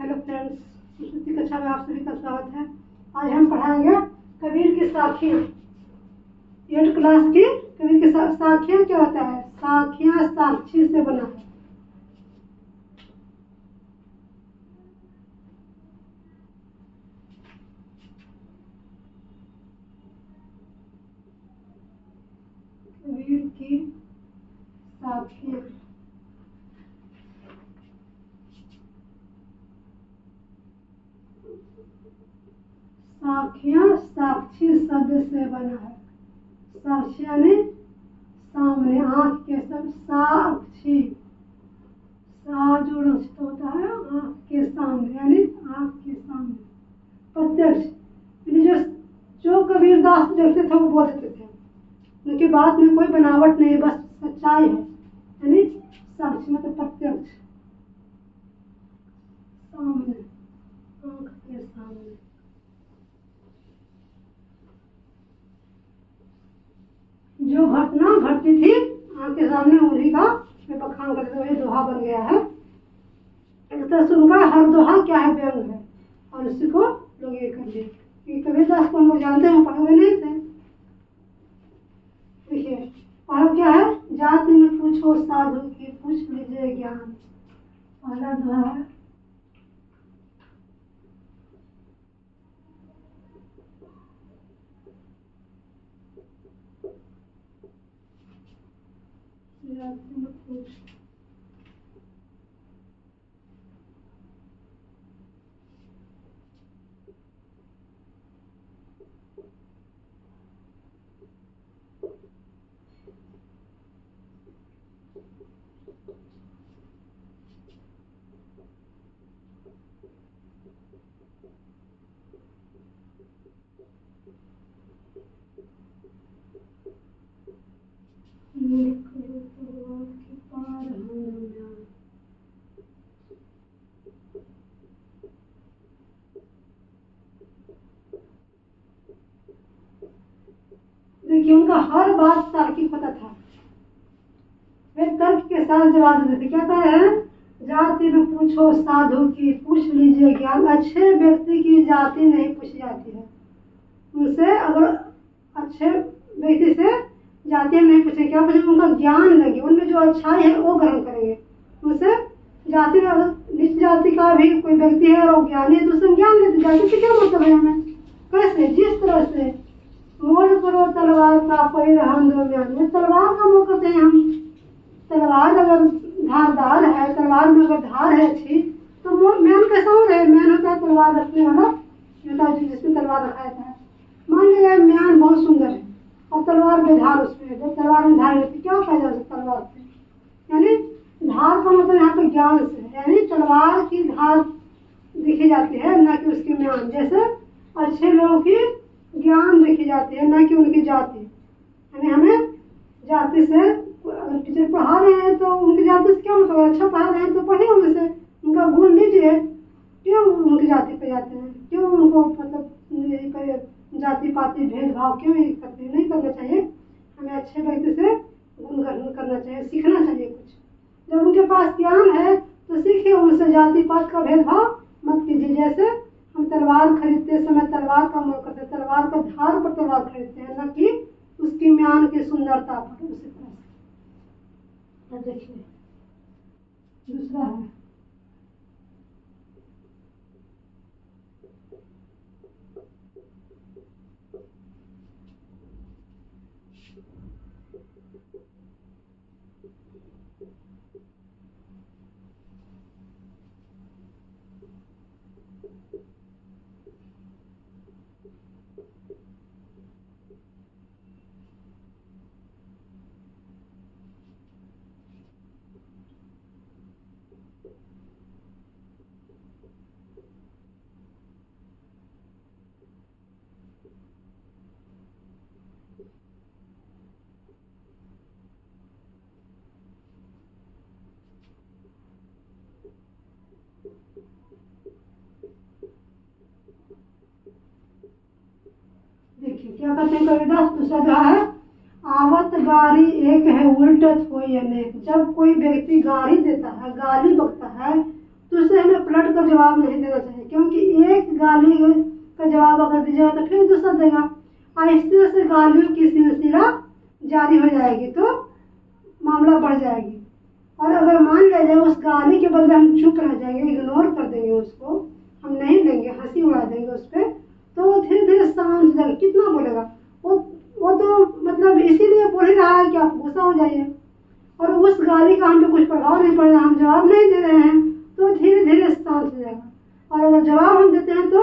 Hello friends, संस्कृति कक्षा में आप सभी का स्वागत है। आज हम पढ़ाएंगे कबीर की साखियाँ। 8th क्लास की कबीर की साखियाँ क्या होता है? साखियाँ साक्षी से बना है। कबीर की साखियाँ साखियाँ साक्षी शब्द से बना है। साक्षी यानी सामने, आँख के सब साक्षी, सा जो रचित होता है आँख के सामने, यानी आँख के सामने। प्रत्यक्ष यानी जो कबीरदास देखते थे वो बोलते थे, उनकी बात में कोई बनावट नहीं, बस सच्चाई है। यानी साक्षी मतलब प्रत्यक्ष, सामने, आँख के सामने। जो घटना घटती थी आँख के सामने उन्हीं का बखान करते हुए दोहा बन गया है। एक तरह से उनका हर दोहा क्या है? व्यंग है, और उसी को लोग ये कर लिए कि कबीरदास को हम लोग जानते हैं, पढ़े हुए नहीं थे। देखिए पढ़ो क्या है? जाति में पूछो साधु की, पूछ लीजिए ज्ञान। पहला दोहा है जाति में पूछो देखिए उनका हर बात तार्किक पता था, वे तर्क के साथ जवाब देते थे। क्या कह रहे हैं? जाति में पूछो साधु की, पूछ लीजिए ज्ञान। अच्छे व्यक्ति की जाति नहीं पूछी जाती है, उनसे अगर अच्छे व्यक्ति से जाति हम नहीं पूछेंगे, क्या पूछेंगे? उनका ज्ञान लेंगे, उनमें जो अच्छाई है वो ग्रहण करेंगे। उनसे जाति में निच जाति का भी कोई व्यक्ति है और वो ज्ञानी है तो उससे ज्ञान लेते। जाति से क्या मतलब है हमें? कैसे? जिस तरह से मोल करो तलवार का परिवहन दो ज्ञान, तलवार का मोल करते हैं हम। तलवार अगर धारदार है, तलवार में अगर धार है अच्छी, तो मैन कैसा हो रहा है? मैन होता है तलवार रखने वाला, जिसमें तलवार रखा जाता है। मान लिया म्यान बहुत सुंदर है और तलवार में धार उसमें है, जब तलवार में धार रहती क्या फायदा उसका तलवार से? यानी धार का मतलब यहाँ पे ज्ञान से है, यानी तलवार की धार दिखी जाती है न कि उसकी म्यान। जैसे अच्छे लोगों की ज्ञान देखी जाती है न कि उनकी जाति। यानी हमें जाति से, अगर टीचर पढ़ा रहे हैं तो उनकी जाति से क्या मतलब? अच्छा पढ़ा रहे हैं तो पढ़िए उनसे, उनका गुण लीजिए। क्यों उनकी जाति पे जाते हैं? क्यों उनको मतलब जाति पाति भेदभाव क्यों ये करते हैं? नहीं करना चाहिए। हमें अच्छे व्यक्ति से गुण ग्रहण करना चाहिए, सीखना चाहिए कुछ। जब उनके पास ज्ञान है तो सीखिए उनसे, जाति पात का भेदभाव मत कीजिए। जैसे हम तलवार खरीदते समय तलवार का मोल करते हैं, तलवार का धार पर तलवार खरीदते हैं न कि उसकी म्यान की सुंदरता पर। उसी तरह से देखिए दूसरा है क्या कहते हैं कबीरदास? दूसरा जो है आवत गारी एक है उल्टत होई अनेक। जब कोई व्यक्ति गाली देता है, गाली बकता है, तो उसे हमें पलट कर जवाब नहीं देना चाहिए, क्योंकि एक गाली का जवाब अगर दीजिएगा तो फिर दूसरा देगा, और इस तरह से गालियों की सिलसिला जारी हो जाएगी, तो मामला बढ़ जाएगी। और अगर मान लिया जाए उस गाली के बदले हम चुप रह जाएंगे, इग्नोर कर देंगे उसको, हम नहीं लेंगे, हंसी उड़ा देंगे उस पर, तो वो धीरे धीरे शांत हो जाएगा। कितना बोलेगा वो तो मतलब इसीलिए बोल ही रहा है कि आप गुस्सा हो जाइए, और उस गाली का हम पे कुछ प्रभाव नहीं पड़ रहा, हम जवाब नहीं दे रहे हैं, तो धीरे धीरे शांत हो जाएगा। और अगर जवाब हम देते हैं तो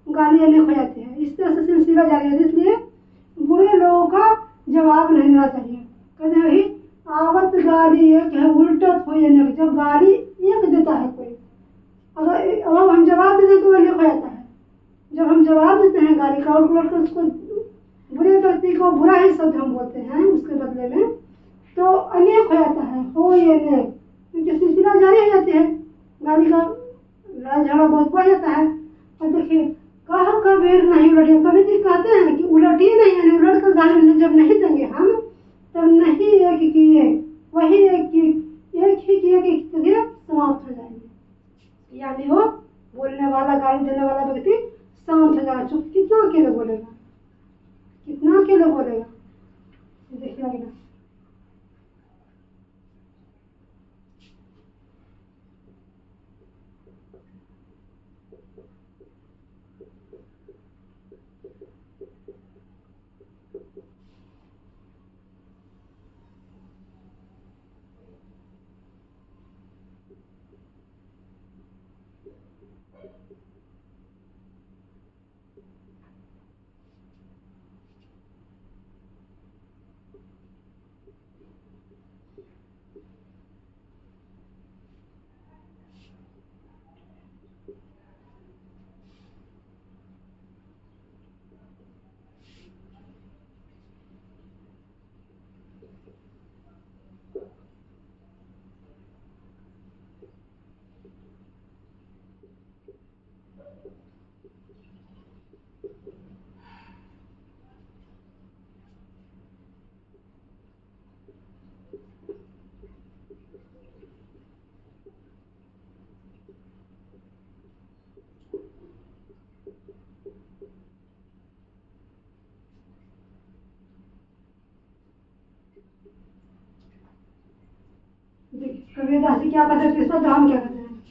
गाली अनेक हो जाती है। इस तरह से सिलसिला जारी है, इसलिए बुरे लोगों का जवाब नहीं देना चाहिए। कहते हैं भाई आवत गाली एक है उल्टत हो जाने, जब गाली एक देता है कोई, अगर हम जवाब देते हैं तो अनेक हो जाता है। जब हम जवाब देते हैं गाली का और उलट कर उसको बुरे व्यक्ति को बुरा ही शब्द हम बोलते हैं उसके बदले में, तो अनेक हो जाता है, हो ये अनेक, क्योंकि सिलसिला जारी हो जाती है, गाली का लड़ाई झगड़ा बहुत बढ़ जाता है। और देखिए कहा कबीर नहीं उलटिए, कभी जी कहते हैं कि उलटिए नहीं, यानी उलट कर गाली जब नहीं देंगे हम, तब नहीं एक किए वही एक ही किए कि समाप्त हो जाएंगे, यानी वो बोलने वाला गाली देने वाला व्यक्ति शांत हो जाएगा। चुप कितना अकेले बोलेगा, कितना अकेले बोलेगा। देखिए अगला, कबीरदास जी क्या कहते हैं, इसका हम क्या कहते हैं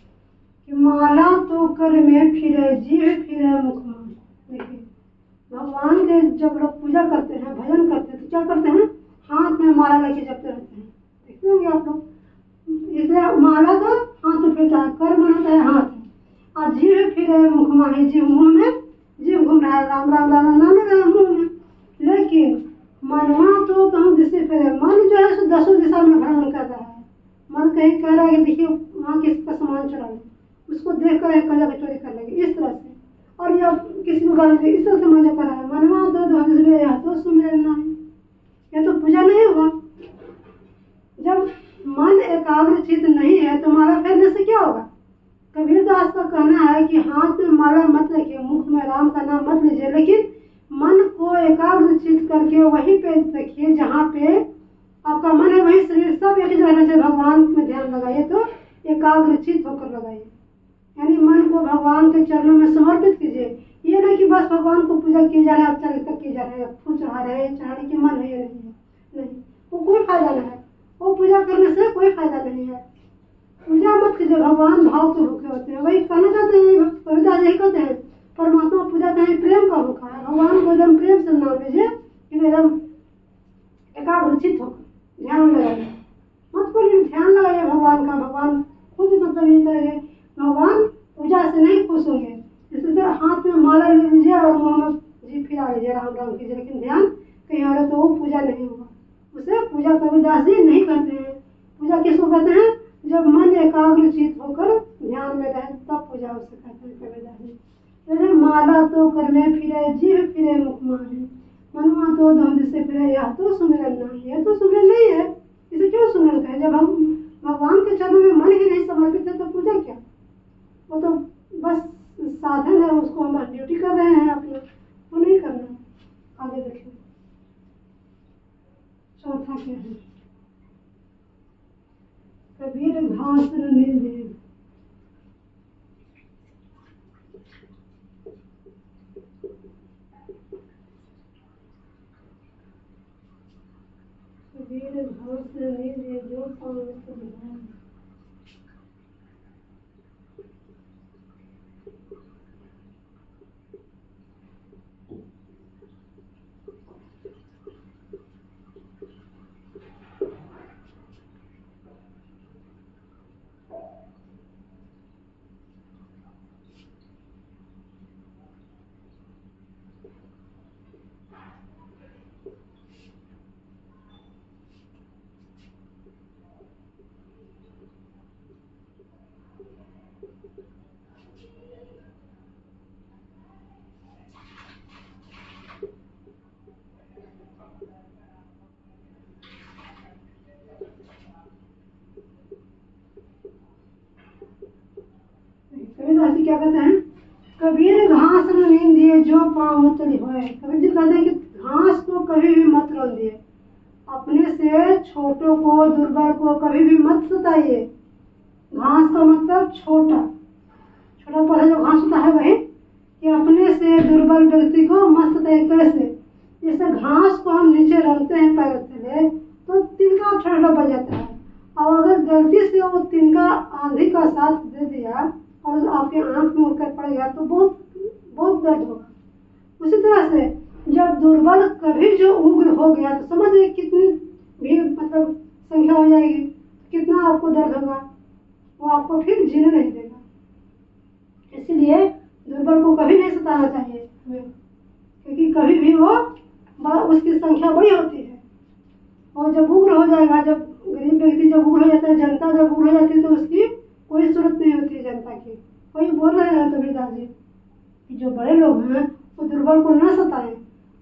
कि माला तो कर में फिरे जीव फिरे मुख मान। देखिए भगवान के जब लोग पूजा करते हैं, भजन करते हैं, तो क्या करते हैं, हाथ में माला लेके जपते रहते हैं, देखते होंगे आप लोग। इसलिए माला तो हाथ में फिरता है, कर बनाता है हाथ में, और जीव फिरे मुख माही, जीव मुंह में, जीव घूम रहा है राम राम राम नाम ले रहा मुंह में, लेकिन मनवा तो कहूँ दिशे फिरे, मन जो है सो दसों दिशा में भ्रमण कर रहा है। मन कहीं कह रहा है कि देखिए वहाँ किसी का सामान चुरा ले, उसको देख कर कजा चोरी कर लेंगे, इस तरह से, और या किसी को गाली दे, इस तरह से मजा कर रहा है। मनवा तो सुमिरना है, यह तो पूजा नहीं होगा। जब मन एकाग्र चित नहीं है तो माला फेरने से क्या होगा। कबीरदास का कहना है कि हाथ में माला मत रखिए, मुख में राम का नाम मत लीजिए, लेकिन मन को एकाग्र चित करके वहीं पे रखिए जहाँ पे आपका मन है, वही शरीर सब एक जगह रहना चाहिए। भगवान में ध्यान लगाइए तो एकाग्र चित होकर लगाइए, यानी मन को भगवान के चरणों में समर्पित कीजिए। ये नहीं कि बस भगवान को पूजा की जा रहा है, अब तक की जा रहा है, फूल चढ़ा रहे हैं, चढ़ाने की मन है या नहीं है, नहीं, वो कोई फायदा नहीं है, वो पूजा करने से कोई फायदा नहीं है। पूजा मत कीजिए, भगवान भाव से भूखे होते हैं, वही कहना चाहते हैं, कविता यही कहते हैं, परमात्मा पूजा कहीं प्रेम का भूखा है। भगवान को एकदम प्रेम से नाम लीजिए, एकदम एकाग्रचित होकर ध्यान लगाइए, मत बोलिए ध्यान लगाइए भगवान का, भगवान खुद मतलब ये करेंगे, भगवान पूजा से नहीं खुश होंगे। इसलिए हाथ में माला ले लीजिए और मुँह में जीभ फिरा लीजिए, राम राम कीजिए, लेकिन ध्यान कहीं और है तो वो पूजा नहीं होगा। उसे पूजा कबीरदास जी नहीं करते हैं। पूजा किसको कहते हैं, जब मन एकाग्रचित होकर ध्यान में रहे तब पूजा उसे कहते हैं कबीरदास जी। जैसे माला तो कर में फिरे जीभ फिरे मुख माहे, मनवा तो धुंध से फिरे, यह तो सुमिरन नहीं है, तो सुमिरन नहीं है, इसे क्यों सुमिरन कहे। जब हम भगवान के चरणों में मन ही नहीं समर्पित है तो पूजा क्या, वो तो बस साधन है, उसको हम बस ड्यूटी कर रहे हैं अपना, वो नहीं करना। आगे देखिए चौथा क्या है, कबीर घास नील, क्या कहते हैं, कबीर घास न नींदिए जो पाँव चली होए। कबीर जी कहते हैं कि घास को कभी भी मत रौंदिए, अपने से छोटों को दुर्बल को कभी भी मत सताइए। घास का मतलब छोटा छोटा पौधा जो घास होता है वही, कि अपने से दुर्बल व्यक्ति को मत सताइए। कैसे? जैसे घास को हम नीचे रौंदते हैं पैर तले तो तिनका ठंडा पड़ जाता है, और अगर गलती से वो तिनका आंधी का साथ दे दिया और आपके आंख में उड़कर पड़ गया तो बहुत बहुत दर्द होगा। उसी तरह से जब दुर्बल कभी जो उग्र हो गया तो समझिए कितनी भी मतलब संख्या हो जाएगी, कितना आपको दर्द होगा, वो आपको फिर जीने नहीं देगा। इसलिए दुर्बल को कभी नहीं सताना चाहिए हमें, क्योंकि कभी भी वो उसकी संख्या बड़ी होती है। और जब उग्र हो जाएगा, जब गरीब व्यक्ति जब उग्र हो जाता है, जनता जब उग्र हो जाती है तो उसकी कोई सूरत नहीं होती है जनता की। वही बोल रहे हैं कबीरदास जी कि जो बड़े लोग हैं वो दुर्बल को न सताएं,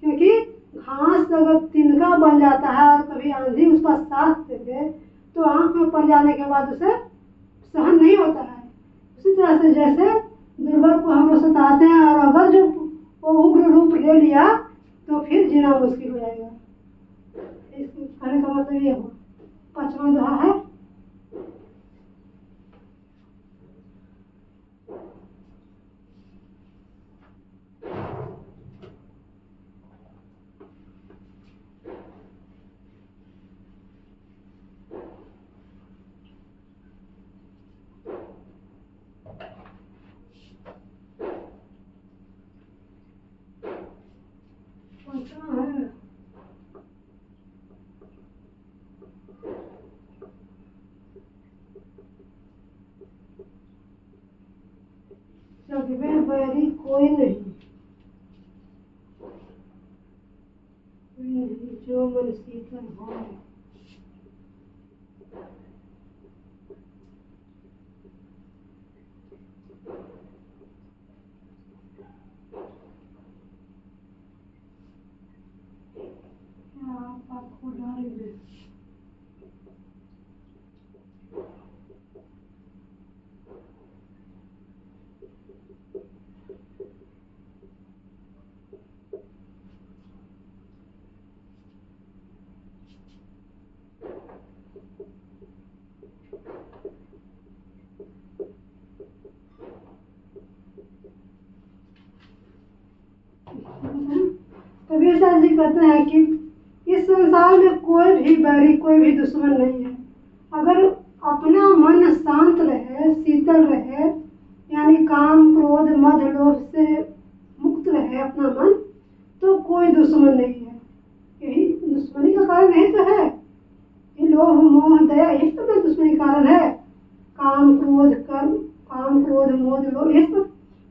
क्योंकि घास अगर तिनका बन जाता है और कभी आंधी उसका साथ दे दे तो आंख में पड़ जाने के बाद उसे सहन नहीं होता है। उसी तरह से जैसे दुर्बल को हम लोग सताते हैं और अगर जो वो उग्र रूप ले लिया तो फिर जीना मुश्किल हो जाएगा। इसके कहने का मतलब ये हुआ। 5वां दोहा है, जग में बैरी कोई नहीं, जो मन शीतल हो। आपको डालेंगे कबीर साहब जी कहते हैं कि इस संसार में कोई भी बैरी कोई भी दुश्मन नहीं है। अगर अपना मन शांत रहे, शीतल रहे, यानी काम क्रोध मद लोभ से मुक्त रहे अपना मन, तो कोई दुश्मन नहीं है। यही दुश्मनी का कारण यही तो है, ये लोभ मोह दया, यही तो दुश्मनी कारण है। काम क्रोध कर्म, काम क्रोध मोह लोभ, ये सब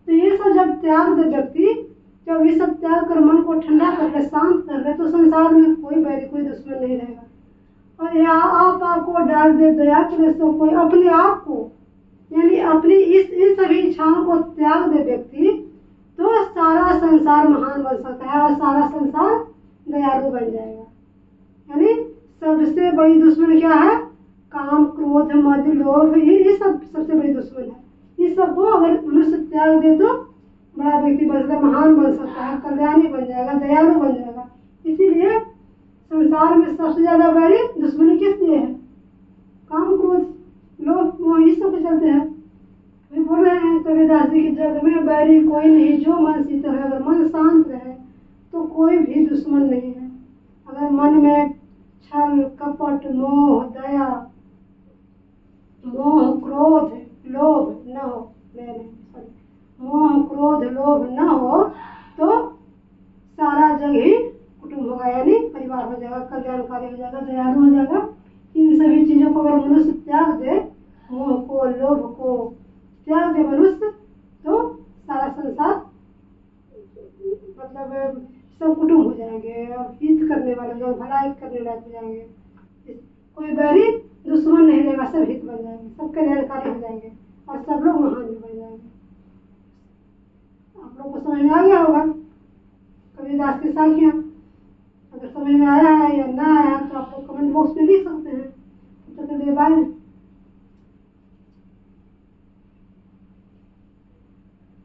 तो ये सब जब त्याग दे व्यक्ति, जब ये सब त्याग कर मन को ठंडा कर ले, शांत कर ले, तो संसार में कोई बैरी कोई दुश्मन नहीं रहेगा। और या आपको डाल दे दया करे तो कोई अपने आप को, यानी अपनी इन सभी इच्छाओं को त्याग दे व्यक्ति, तो सारा संसार महान बन सकता है और सारा संसार दयालु बन जाएगा। यानी सबसे बड़ी दुश्मन क्या है? काम क्रोध मद लोभ, ये सब सबसे बड़ी दुश्मन है। इस सबको अगर मनुष्य त्याग दे तो बड़ा व्यक्ति बन सकता है, महान बन सकता है, कल्याणी बन जाएगा, दयालु बन जाएगा। इसीलिए संसार में सबसे ज्यादा बैरी दुश्मनी किस लिए है? काम क्रोध लोभ मोह, इस सब चलते हैं। वे बोल रहे हैं कबीरदास जी की जग में बैरी कोई नहीं, जो मन शीतल है। अगर मन शांत रहे तो कोई भी दुश्मन नहीं है। अगर मन में छल कपट मोह दया मोह क्रोध लोभ न हो, मोह क्रोध लोभ न हो तो सारा जग ही कुटुंब होगा, यानी परिवार हो जाएगा, कल्याणकारी हो जाएगा, दयालु हो जाएगा। इन सभी चीजों को अगर मनुष्य त्याग दे, मोह को लोभ को त्याग दे मनुष्य, तो सारा संसार मतलब सब कुटुंब हो जाएंगे और हित करने वाले हो जाएंगे, भलाई करने लायक हो जाएंगे। कोई बैरी दुश्मन नहीं रहेगा, सब हित बन जाएंगे, सब कल्याणकारी हो जाएंगे और सब लोग महान भी बन जाएंगे। आप लोग को समझ में आ गया होगा कबीरदास की साखियाँ। अगर समझ में आया है या ना आया तो आप लोग कमेंट बॉक्स में लिख सकते हैं। तो चलिए बाय।